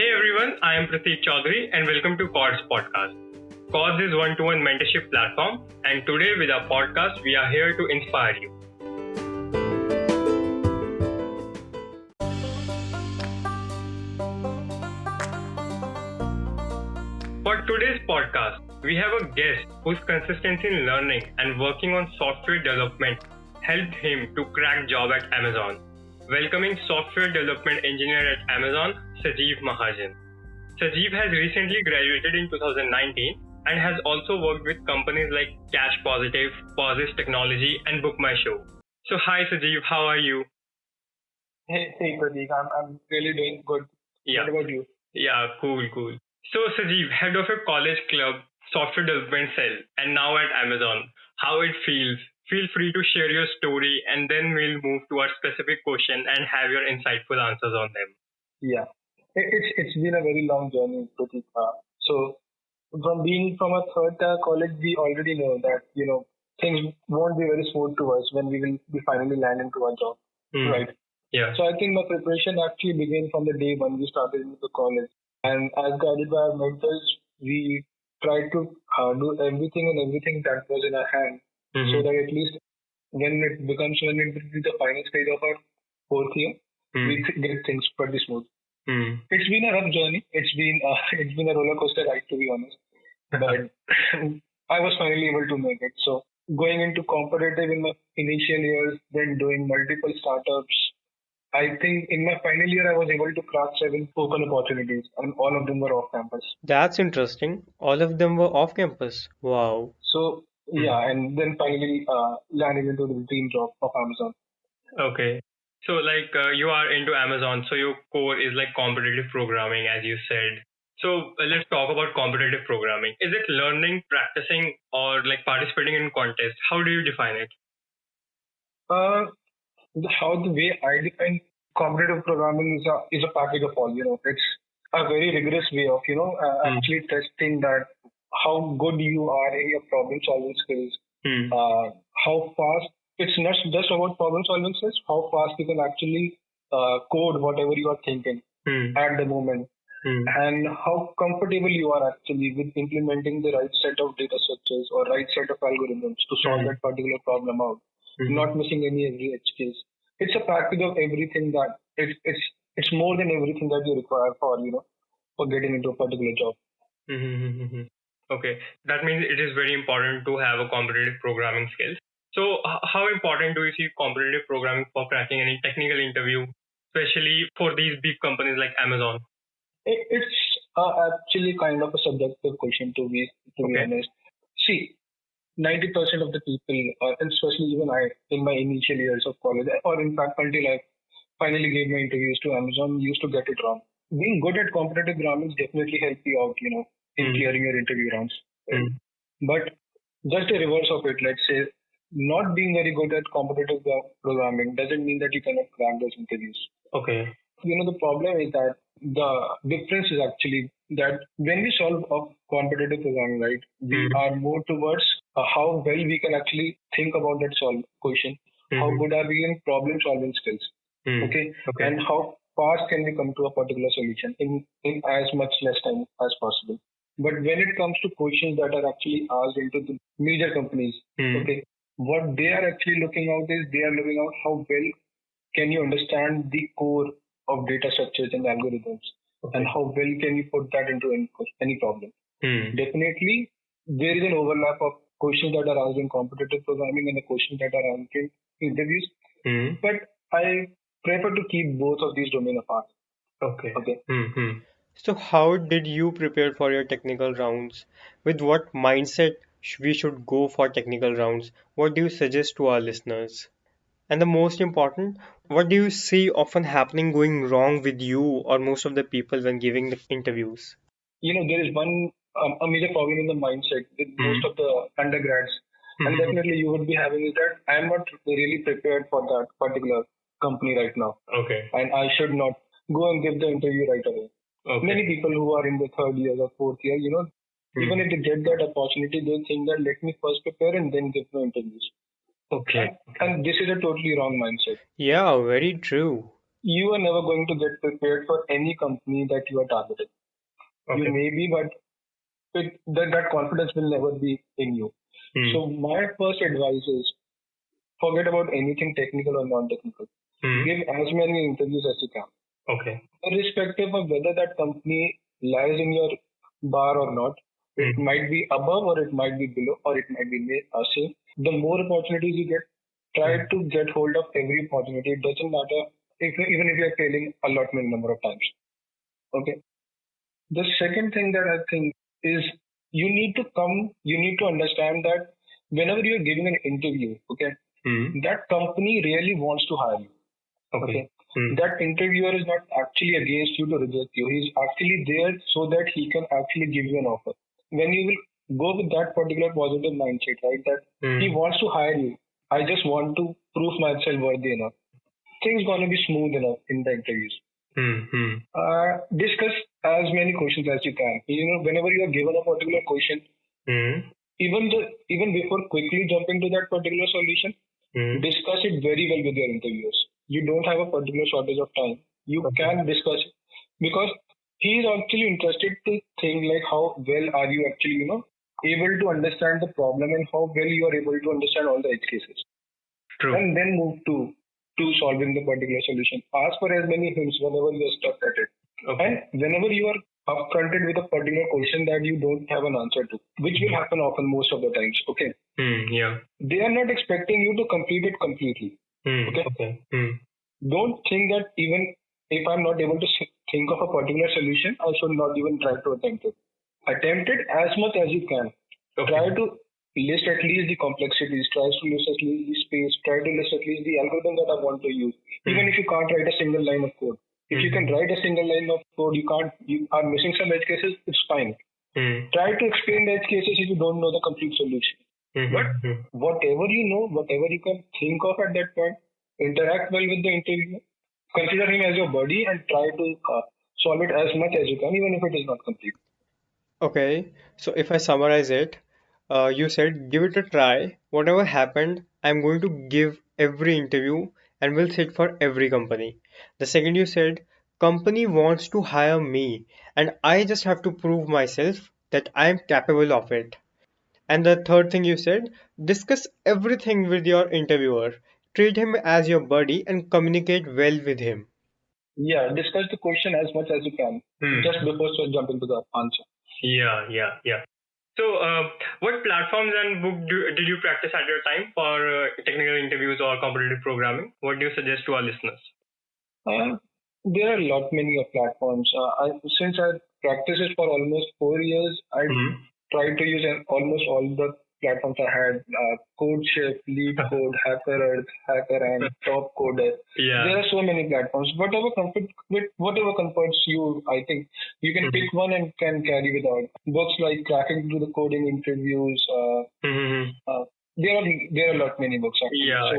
Hey everyone, I am Prateek Chaudhary and welcome to Cause podcast. Cause is one-to-one mentorship platform, and today with our podcast, we are here to inspire you. For today's podcast, we have a guest whose consistency in learning and working on software development helped him to crack job at Amazon. Welcoming software development engineer at Amazon, Sajeev Mahajan. Sajeev has recently graduated in 2019 and has also worked with companies like Cash Positive, Posys Technology, and Book My Show. So hi Sajeev, how are you? Hey, Pradeep, I'm really doing good. Yeah. What about you? Yeah, cool. So Sajeev, head of a college club, software development cell, and now at Amazon, how it feels? Feel free to share your story and then we'll move to our specific question and have your insightful answers on them. Yeah, it's been a very long journey, Pradeep. So from being from a third tier college, we already know that things won't be very smooth to us when we will be finally land into our job, right? Yeah. So I think my preparation actually began from the day when we started into the college, and as guided by our mentors, we tried to do everything that was in our hand, so that at least when it will be the final stage of our fourth year, we get things pretty smooth. It's been a rough journey. It's been a roller coaster ride, to be honest. But I was finally able to make it. So going into competitive in my initial years, then doing multiple startups, I think in my final year I was able to crack 7 open opportunities, and all of them were off campus. That's interesting. All of them were off campus. Wow. So yeah, and then finally landed into the dream job of Amazon. Okay. So you are into Amazon, so your core is like competitive programming, as you said. So let's talk about competitive programming. Is it learning, practicing, or like participating in contests? How do you define it? How the way I define competitive programming is a package of all. It's a very rigorous way of actually testing that how good you are in your problem solving skills, how fast. It's not just about problem solving skills, how fast you can actually code whatever you are thinking at the moment, and how comfortable you are actually with implementing the right set of data structures or right set of algorithms to solve that particular problem out, not missing every edge case. It's a package of everything that it's more than everything that you require for getting into a particular job. Okay, that means it is very important to have a competitive programming skills. So how important do you see competitive programming for cracking any technical interview, especially for these big companies like Amazon? It's actually kind of a subjective question, to be honest. See, 90% of the people, and especially even I, in my initial years of college, or in fact until I finally gave my interviews to Amazon, used to get it wrong. Being good at competitive programming definitely help you out, in clearing your interview rounds. But just the reverse of it, let's say, not being very good at competitive programming doesn't mean that you cannot crack those interviews. Okay. The problem is that the difference is actually that when we solve a competitive programming, right, we are more towards how well we can actually think about that question. How good are we in problem solving skills? Okay. And how fast can we come to a particular solution in as much less time as possible. But when it comes to questions that are actually asked into the major companies, okay, what they are actually looking out is they are looking out how well can you understand the core of data structures and algorithms, and how well can you put that into any problem. Definitely, there is an overlap of questions that are asked in competitive programming and the questions that are asked in interviews. But I prefer to keep both of these domains apart. Okay. So how did you prepare for your technical rounds? With what mindset we should go for technical rounds? What do you suggest to our listeners? And the most important, what do you see often happening going wrong with you or most of the people when giving the interviews? There is one a major problem in the mindset with most of the undergrads, and definitely you would be having is that I am not really prepared for that particular company right now. Okay. And I should not go and give the interview right away. Okay. Many people who are in the third year or fourth year, even if they get that opportunity, they think that let me first prepare and then give the interviews. Okay. And this is a totally wrong mindset. Yeah, very true. you are never going to get prepared for any company that you are targeting. You Okay. may be, but that confidence will never be in you. So my first advice is forget about anything technical or non-technical. Give as many interviews as you can. Okay. Irrespective of whether that company lies in your bar or not, it might be above or it might be below or it might be same. The more opportunities you get, try to get hold of every opportunity. It doesn't matter even if you're failing a lot many number of times. Okay. The second thing that I think is you need to understand that whenever you're giving an interview, okay, that company really wants to hire you. Okay. That interviewer is not actually against you to reject you. He's actually there so that he can actually give you an offer. When you will go with that particular positive mindset, right, that he wants to hire you, I just want to prove myself worthy enough. Things gonna be smooth enough in the interviews. Discuss as many questions as you can. Whenever you are given a particular question, even before quickly jumping to that particular solution, discuss it very well with your interviewers. You don't have a particular shortage of time. You can discuss it because he is actually interested to think like how well are you actually able to understand the problem and how well you are able to understand all the edge cases. True. And then move to solving the particular solution. Ask for as many hints whenever you are stuck at it. Okay. And whenever you are upfronted with a particular question that you don't have an answer to, which will happen often most of the times. Okay. Yeah. They are not expecting you to complete it completely. Okay. Don't think that even if I'm not able to think of a particular solution, I should not even try to attempt it. Attempt it as much as you can. Okay. Try to list at least the complexities, try to list at least the space, try to list at least the algorithm that I want to use. Even if you can't write a single line of code. If you can write a single line of code, you are missing some edge cases, it's fine. Try to explain the edge cases if you don't know the complete solution. But whatever you know, whatever you can think of at that point, interact well with the interviewer, consider him as your buddy and try to solve it as much as you can, even if it is not complete. Okay, so if I summarize it, you said give it a try. Whatever happened, I'm going to give every interview and will sit for every company. The second you said, company wants to hire me and I just have to prove myself that I am capable of it. And the third thing you said, discuss everything with your interviewer. Treat him as your buddy and communicate well with him. Yeah, discuss the question as much as you can, just before jumping to the answer. Yeah. So, what platforms and book did you practice at your time for technical interviews or competitive programming? What do you suggest to our listeners? There are a lot many of platforms. Since I practiced it for almost 4 years, I tried to use almost all the platforms I had. CodeShift, LeetCode, HackerEarth, HackerRank, Top Coder. Yeah. There are so many platforms. Whatever comforts you, I think you can pick one and can carry without. Books like Cracking to the Coding Interviews. There are a lot many books actually. Yeah.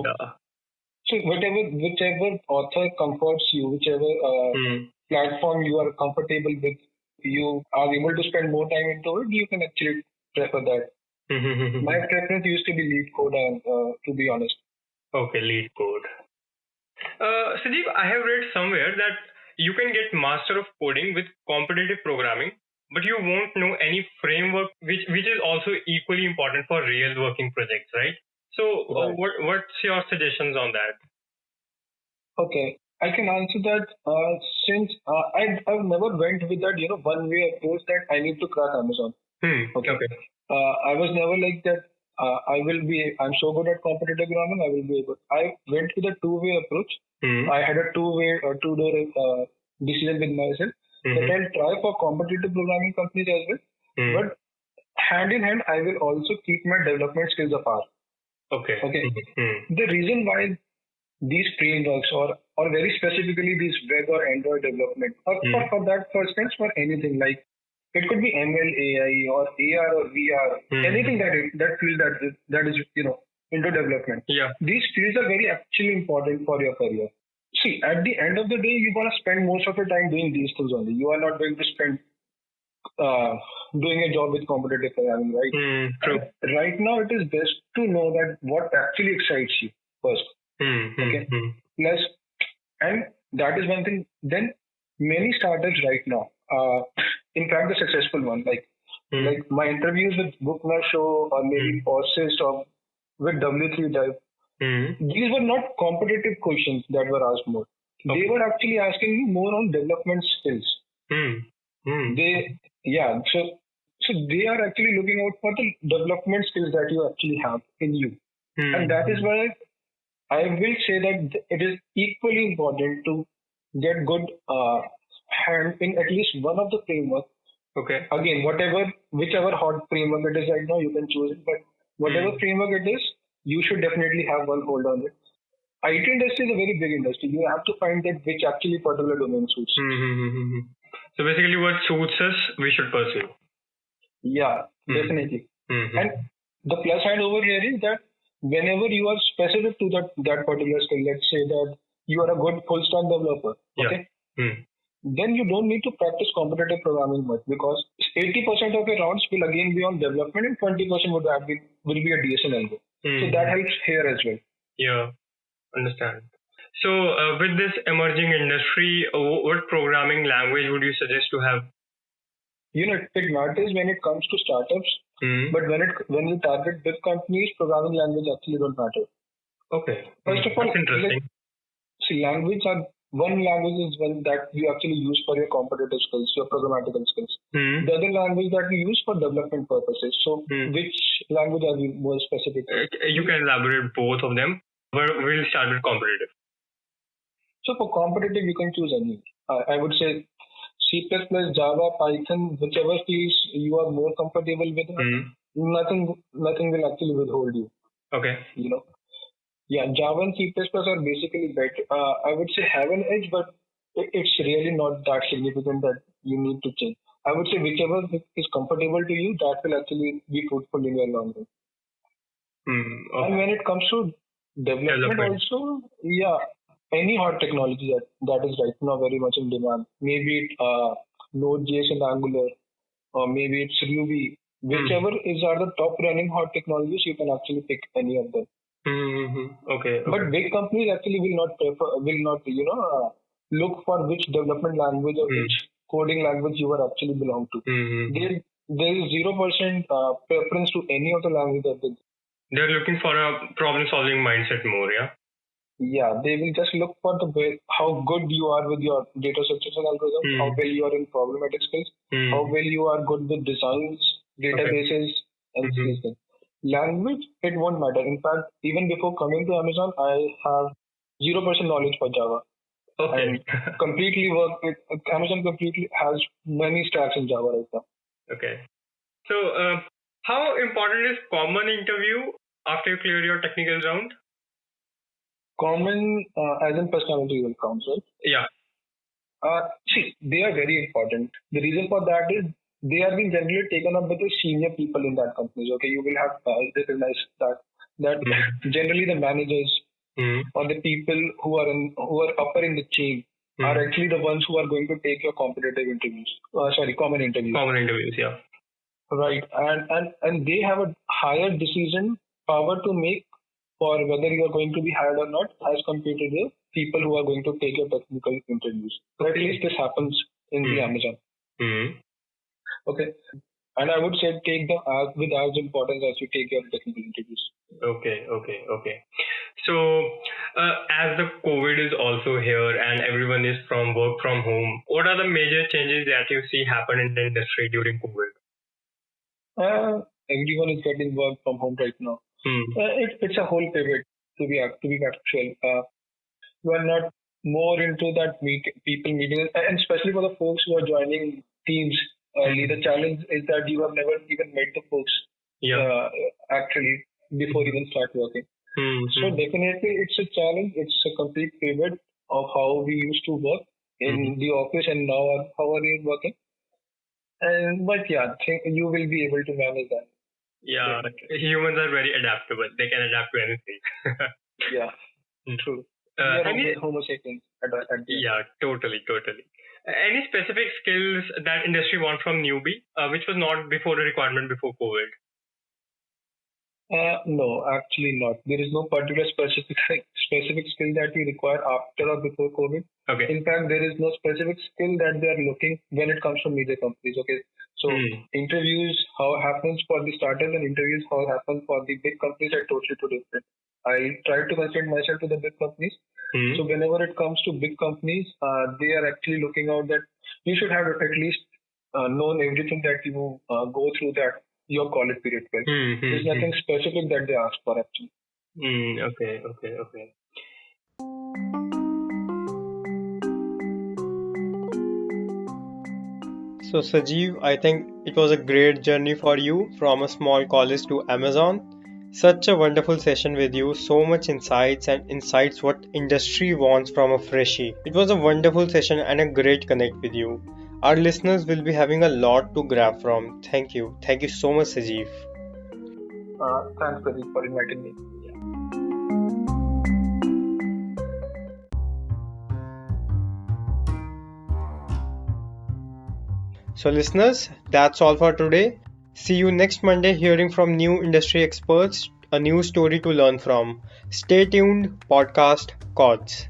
So whichever author comforts you, whichever platform you are comfortable with, you are able to spend more time into it, you can actually prefer that. My preference used to be LeetCode, and to be honest. Okay, LeetCode. Sajeev, I have read somewhere that you can get Master of Coding with competitive programming, but you won't know any framework, which is also equally important for real working projects, right? So, what's your suggestions on that? Okay, I can answer that. Since I've never went with that one way approach that I need to crack Amazon. Okay. I was never like that. I'm so good at competitive programming. I will be able. I went with a two-way approach. I had a two-door decision with myself that I'll try for competitive programming companies as well. But hand in hand, I will also keep my development skills apart. Okay. The reason why these frameworks or very specifically these web or Android development, or for that for instance, for anything like it could be ML, AI, or AR or VR, anything that field that is into development. Yeah. These fields are very actually important for your career. See, at the end of the day, you're gonna spend most of your time doing these things only. You are not going to spend doing a job with competitive programming, right? True. Right now, it is best to know that what actually excites you first. Okay. Plus, and That is one thing. Then many startups right now, in fact, the successful one, like my interviews with Book My Show or maybe Persist or with W3 Type, these were not competitive questions that were asked more. They were actually asking me more on development skills. They, yeah, so they are actually looking out for the development skills that you actually have in you. And that is why I will say that it is equally important to get good hand in at least one of the framework. Okay. Again, whichever hot framework it is right now, you can choose it. But whatever framework it is, you should definitely have one hold on it. IT industry is a very big industry. You have to find that which actually particular domain suits. So basically, what suits us, we should pursue. Yeah, definitely. And the plus side over here is that whenever you are specific to that particular skill, let's say that you are a good full stack developer, okay, then you don't need to practice competitive programming much, because 80% of your rounds will again be on development and 20% will be a DSL algo. So that helps here as well. Yeah, understand. So with this emerging industry, what programming language would you suggest to have? It matters when it comes to startups, but when you target big companies, programming language actually don't matter. Okay. First of all, that's interesting. One language is one that you actually use for your competitive skills, your programmatical skills. The other language that we use for development purposes. So which language are you more specific? You can elaborate both of them, but we'll start with competitive. So for competitive, you can choose any. I would say C++, Java, Python, whichever fields you are more comfortable with, nothing will actually withhold you. Okay. Yeah, Java and C++ are basically better. I would say have an edge, but it's really not that significant that you need to change. I would say whichever is comfortable to you, that will actually be fruitful in your long run. Okay. And when it comes to development also, yeah, any hot technology that is right now very much in demand. Maybe Node.js and Angular, or maybe it's Ruby. Whichever are the top running hot technologies, you can actually pick any of them. Okay. But big companies actually will not look for which development language or which coding language you are actually belong to. There is 0% preference to any of the language that they're looking for a problem-solving mindset more, yeah? Yeah, they will just look for how good you are with your data structures and algorithms, how well you are in problematic skills, how well you are good with designs, databases, and these things. Language, it won't matter. In fact, even before coming to Amazon, I have 0% knowledge for Java. Okay. And Amazon completely has many stacks in Java right now. Okay. So, how important is common interview after you clear your technical round? Common as in personality counts, right? Yeah. See, they are very important. The reason for that is they are being generally taken up by the senior people in that company. Okay, you will have recognized that generally the managers or the people who are upper in the chain are actually the ones who are going to take your competitive interviews. Common interviews. Common interviews, yeah. Right, and they have a higher decision power to make for whether you are going to be hired or not, as compared to the people who are going to take your technical interviews. Or at least this happens in the Amazon. Okay. And I would say take them with as importance as you take your technical interviews. Okay. So, as the COVID is also here and everyone is from work from home, what are the major changes that you see happen in the industry during COVID? Everyone is getting work from home right now. It's a whole pivot to be actual. You are not more into that people meeting, and especially for the folks who are joining teams early. The challenge is that you have never even met the folks actually before even start working. So definitely it's a challenge. It's a complete pivot of how we used to work in the office and now how are we working. But yeah, you will be able to manage that. Yeah, humans are very adaptable. They can adapt to anything. Yeah, true. Homo sapiens. Yeah, totally. Any specific skills that industry wants from newbie, which was not before a requirement before COVID? No, actually not. There is no particular specific skill that we require after or before COVID. Okay. In fact, there is no specific skill that they are looking when it comes from media companies. Okay, so interviews how happens for the starters and interviews how happens for the big companies are totally two different. I try to consider myself to the big companies. So whenever it comes to big companies, they are actually looking out that you should have at least known everything that you go through that your college period with. There's nothing specific that they ask for actually. Okay. So, Sajeev, I think it was a great journey for you from a small college to Amazon. Such a wonderful session with you, so much insights and insights what industry wants from a freshie. It was a wonderful session and a great connect with you. Our listeners will be having a lot to grab from. Thank you. Thank you so much, Sajeev. Thanks, Pradeep, for inviting me. So, listeners, that's all for today. See you next Monday hearing from new industry experts, a new story to learn from. Stay tuned, podcast Cods.